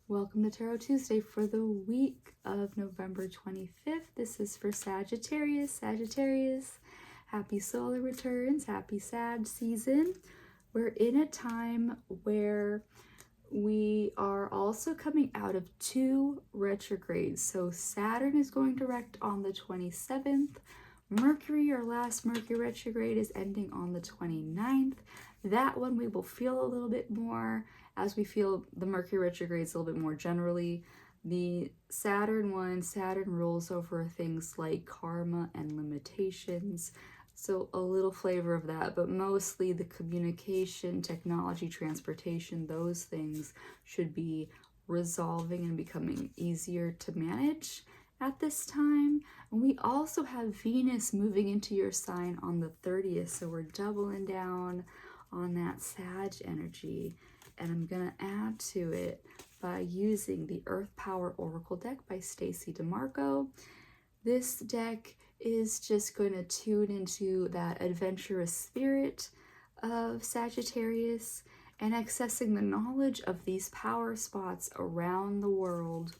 Welcome to Tarot Tuesday for the week of November 25th. This is for Sagittarius. Sagittarius, happy solar returns, happy Sag season. We're in a time where we are also coming out of 2 retrogrades. So Saturn is going direct on the 27th. Mercury, our last Mercury retrograde, is ending on the 29th. That one we will feel a little bit more as we feel the Mercury retrogrades a little bit more generally. The Saturn one, Saturn rules over things like karma and limitations. So a little flavor of that, but mostly the communication, technology, transportation, those things should be resolving and becoming easier to manage at this time. And we also have Venus moving into your sign on the 30th, so we're doubling down on that Sag energy. And I'm gonna add to it by using the Earth Power Oracle deck by Stacey Demarco. This deck is just going to tune into that adventurous spirit of Sagittarius and accessing the knowledge of these power spots around the world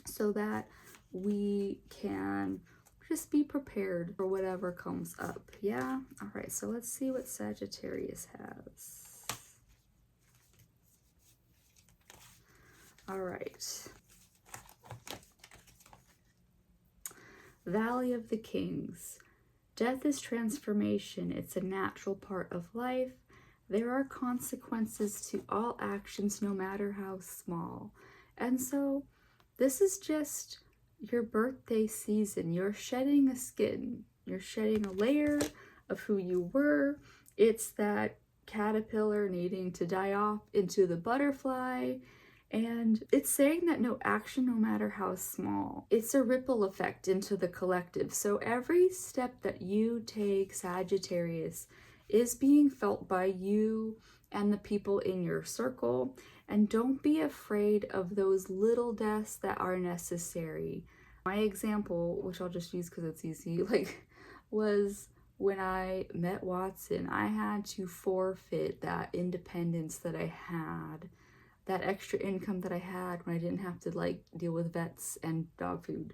so that we can just be prepared for whatever comes up. Yeah? All right, so let's see what Sagittarius has. All right. Valley of the Kings. Death is transformation. It's a natural part of life. There are consequences to all actions, no matter how small. And so this is just your birthday season. You're shedding a skin. You're shedding a layer of who you were. It's that caterpillar needing to die off into the butterfly. And it's saying that no action, no matter how small, it's a ripple effect into the collective. So every step that you take, Sagittarius, is being felt by you and the people in your circle. And don't be afraid of those little deaths that are necessary. My example, which I'll just use because it's easy, was when I met Watson. I had to forfeit that independence that I had, that extra income that I had when I didn't have to deal with vets and dog food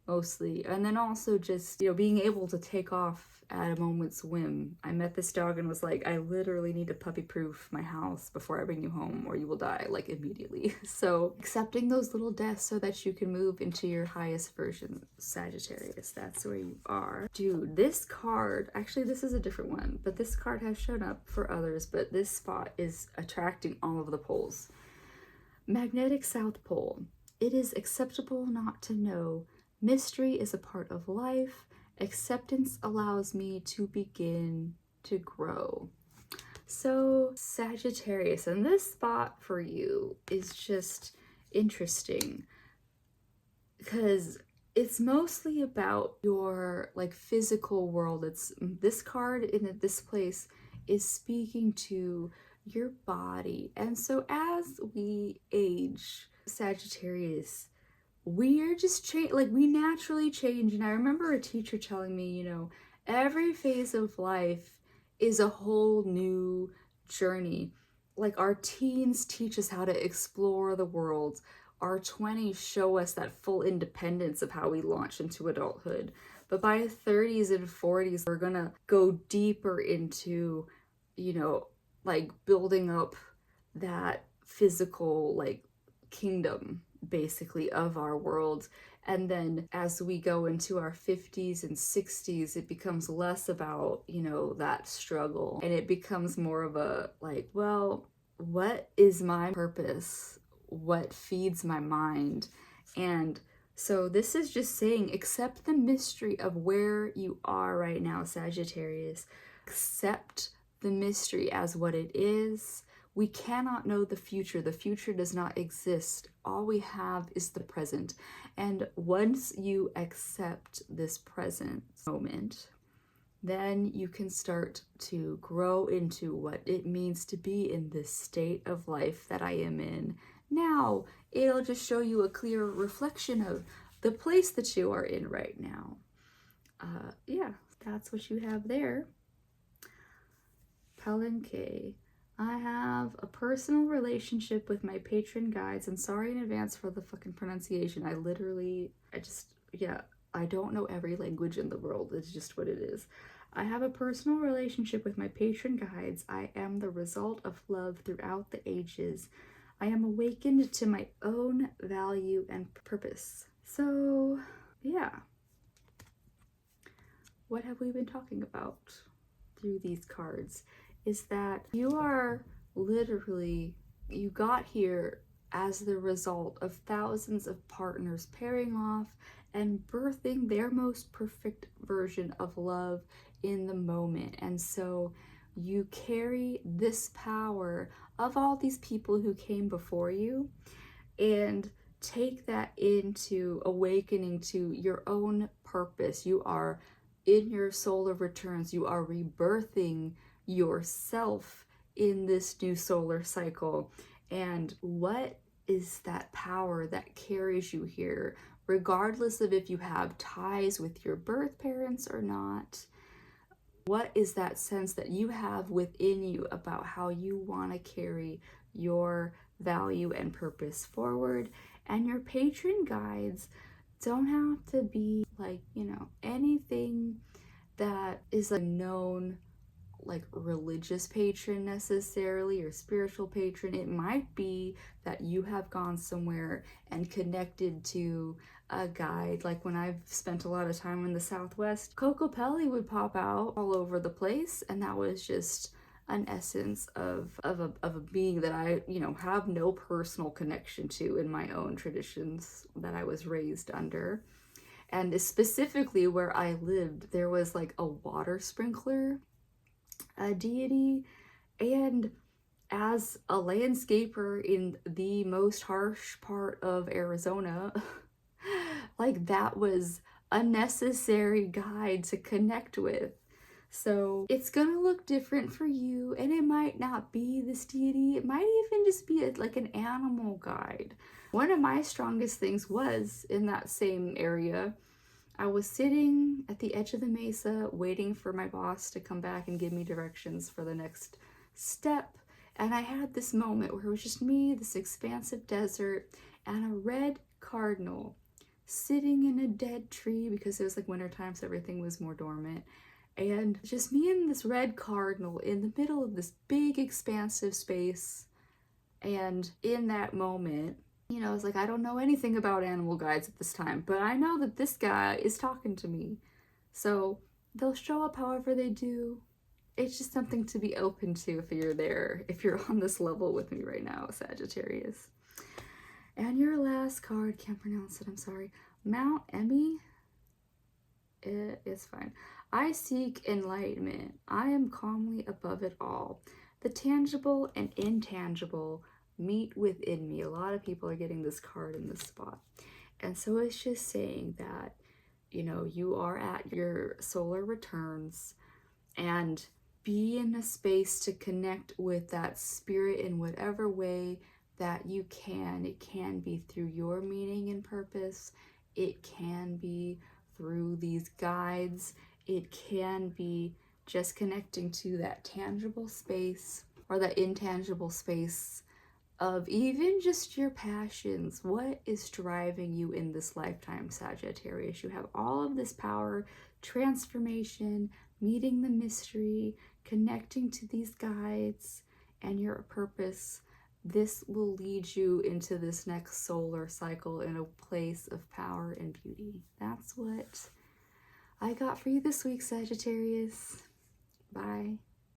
mostly. And then also just, being able to take off at a moment's whim. I met this dog and was like, I literally need to puppy proof my house before I bring you home or you will die immediately. So accepting those little deaths so that you can move into your highest version, Sagittarius. That's where you are. Dude, this card, actually this is a different one, but this card has shown up for others, but this spot is attracting all of the poles. Magnetic South Pole. It is acceptable not to know. Mystery is a part of life. Acceptance allows me to begin to grow. So Sagittarius, and this spot for you is just interesting because it's mostly about your physical world. It's this card in this place is speaking to your body. And so as we age, Sagittarius, we are just we naturally change. And I remember a teacher telling me, every phase of life is a whole new journey. Our teens teach us how to explore the world. Our 20s show us that full independence of how we launch into adulthood. But by 30s and 40s, we're gonna go deeper into, building up that physical kingdom basically of our world. And then as we go into our 50s and 60s, it becomes less about that struggle, and it becomes more of a well, what is my purpose? What feeds my mind? And so this is just saying, accept the mystery of where you are right now, Sagittarius. Accept the mystery as what it is. We cannot know the future. The future does not exist. All we have is the present. And once you accept this present moment, then you can start to grow into what it means to be in this state of life that I am in now. It'll just show you a clear reflection of the place that you are in right now. Yeah, that's what you have there. Palenque. I have a personal relationship with my patron guides, and sorry in advance for the fucking pronunciation. Yeah, I don't know every language in the world. It's just what it is. I have a personal relationship with my patron guides. I am the result of love throughout the ages. I am awakened to my own value and purpose. So, yeah. What have we been talking about through these cards? Is that you are literally, you got here as the result of thousands of partners pairing off and birthing their most perfect version of love in the moment. And so you carry this power of all these people who came before you, and take that into awakening to your own purpose. You are in your solar returns, you are rebirthing yourself in this new solar cycle. And what is that power that carries you here, regardless of if you have ties with your birth parents or not? What is that sense that you have within you about how you want to carry your value and purpose forward? And your patron guides don't have to be like, anything that is a known like religious patron necessarily or spiritual patron. It might be that you have gone somewhere and connected to a guide. Like when I've spent a lot of time in the Southwest, Coco Pelli would pop out all over the place, and that was just an essence of a being that I, have no personal connection to in my own traditions that I was raised under. And specifically where I lived, there was like a water sprinkler, a deity, and as a landscaper in the most harsh part of Arizona, like that was a necessary guide to connect with. So it's gonna look different for you, and it might not be this deity. It might even just be like an animal guide. One of my strongest things was in that same area. I was sitting at the edge of the mesa waiting for my boss to come back and give me directions for the next step. And I had this moment where it was just me, this expansive desert, and a red cardinal sitting in a dead tree because it was like wintertime, so everything was more dormant. And just me and this red cardinal in the middle of this big expansive space. And in that moment, it's like, I don't know anything about animal guides at this time, but I know that this guy is talking to me. So they'll show up however they do. It's just something to be open to if you're there, if you're on this level with me right now, Sagittarius. And your last card, can't pronounce it, I'm sorry. Mount Emmy? It's fine. I seek enlightenment. I am calmly above it all. The tangible and intangible meet within me. A lot of people are getting this card in this spot. And so it's just saying that, you are at your solar returns, and be in a space to connect with that spirit in whatever way that you can. It can be through your meaning and purpose. It can be through these guides. It can be just connecting to that tangible space or that intangible space of even just your passions. What is driving you in this lifetime, Sagittarius? You have all of this power, transformation, meeting the mystery, connecting to these guides, and your purpose. This will lead you into this next solar cycle in a place of power and beauty. That's what I got for you this week, Sagittarius. Bye.